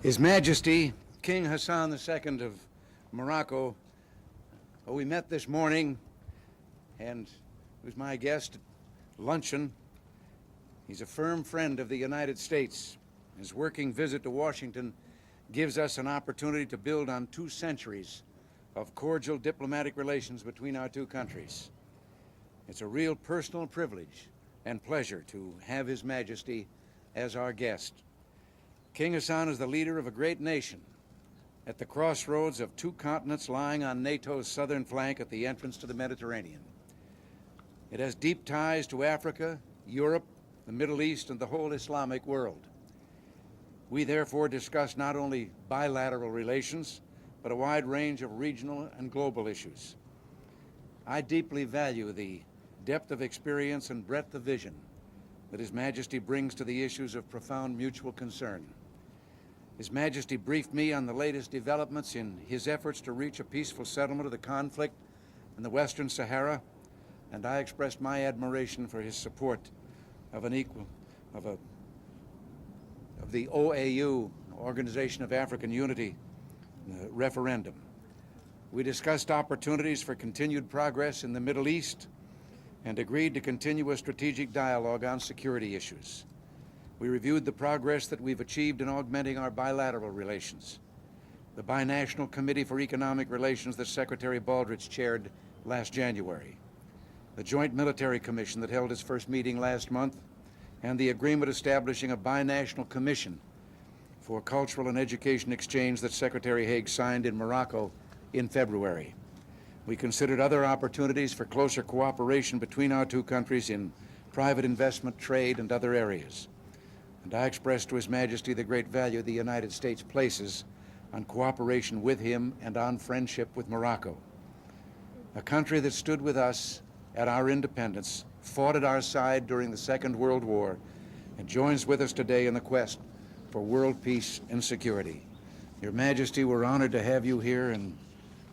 His Majesty, King Hassan II of Morocco, who we met this morning and was my guest at luncheon. He's a firm friend of the United States. His working visit to Washington gives us an opportunity to build on 2 centuries of cordial diplomatic relations between our 2 countries. It's a real personal privilege and pleasure to have His Majesty as our guest. King Hassan is the leader of a great nation at the crossroads of 2 continents lying on NATO's southern flank at the entrance to the Mediterranean. It has deep ties to Africa, Europe, the Middle East, and the whole Islamic world. We therefore discuss not only bilateral relations, but a wide range of regional and global issues. I deeply value the depth of experience and breadth of vision that His Majesty brings to the issues of profound mutual concern. His Majesty briefed me on the latest developments in his efforts to reach a peaceful settlement of the conflict in the Western Sahara, and I expressed my admiration for his support of the OAU, Organization of African Unity, referendum. We discussed opportunities for continued progress in the Middle East and agreed to continue a strategic dialogue on security issues. We reviewed the progress that we've achieved in augmenting our bilateral relations. The Binational Committee for Economic Relations that Secretary Baldrige chaired last January, the Joint Military Commission that held its first meeting last month, and the agreement establishing a binational commission for cultural and education exchange that Secretary Haig signed in Morocco in February. We considered other opportunities for closer cooperation between our 2 countries in private investment, trade, and other areas. And I expressed to His Majesty the great value the United States places on cooperation with him and on friendship with Morocco, a country that stood with us at our independence, fought at our side during the Second World War, and joins with us today in the quest for world peace and security. Your Majesty, we're honored to have you here, and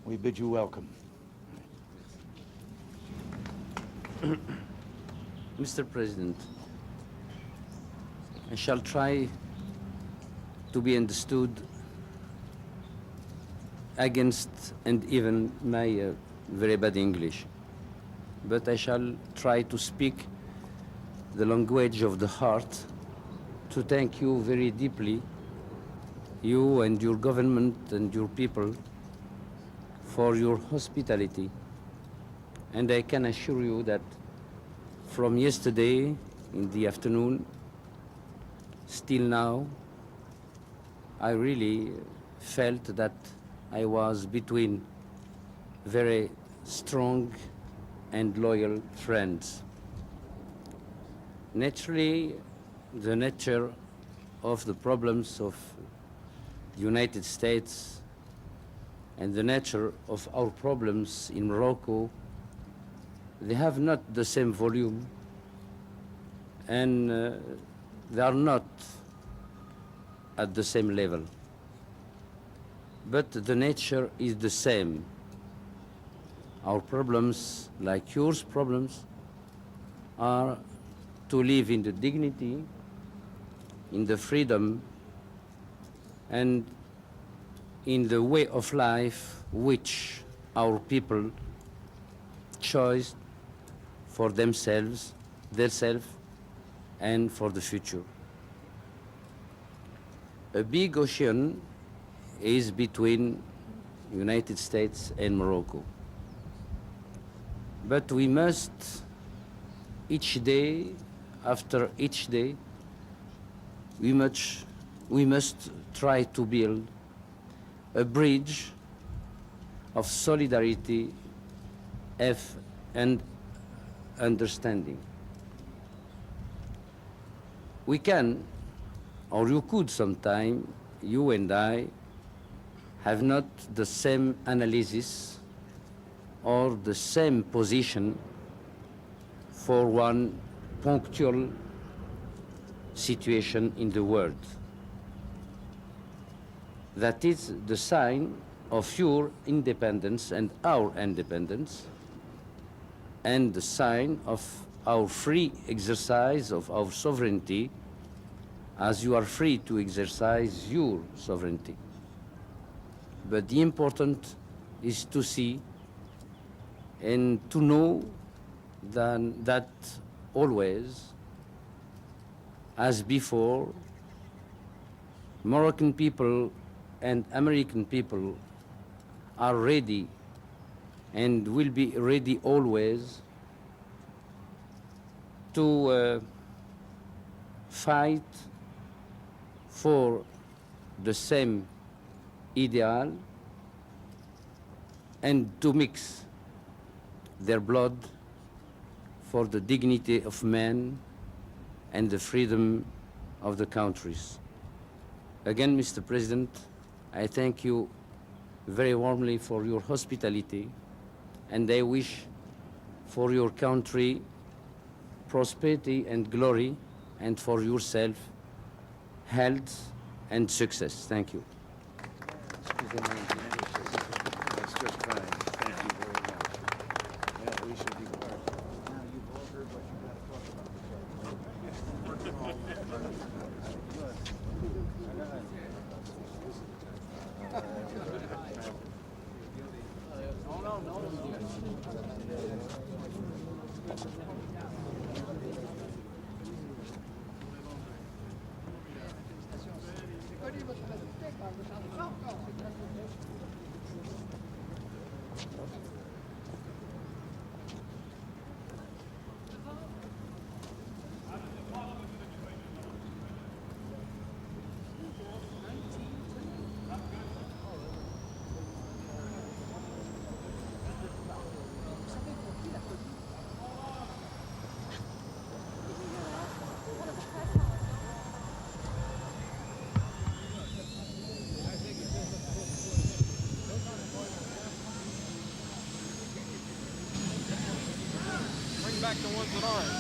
we bid you welcome. Mr. President, I shall try to be understood against and even my very bad English, but I shall try to speak the language of the heart to thank you very deeply, you and your government and your people, for your hospitality. And I can assure you that from yesterday in the afternoon, still now, I really felt that I was between very strong and loyal friends. Naturally, the nature of the problems of the United States and the nature of our problems in Morocco, they have not the same volume, and they are not at the same level. But the nature is the same. Our problems, like yours problems, are to live in the dignity, in the freedom, and in the way of life which our people chose for themselves, and for the future. A big ocean is between United States and Morocco. But we must, each day, after each day, we must try to build a bridge of solidarity and understanding. We can, or you could sometime, you and I, have not the same analysis or the same position for one punctual situation in the world. That is the sign of your independence and our independence, and the sign of our free exercise of our sovereignty as you are free to exercise your sovereignty. But the important is to see and to know that always, as before, Moroccan people and American people are ready and will be ready always to fight for the same ideal and to mix their blood for the dignity of man and the freedom of the countries. Again, Mr. President, I thank you very warmly for your hospitality, and I wish for your country prosperity and glory, and for yourself health and success. Thank you. That's just fine. Thank you very much. Yeah, we should be part. Now, you've all heard what you got to talk Back the ones that aren't.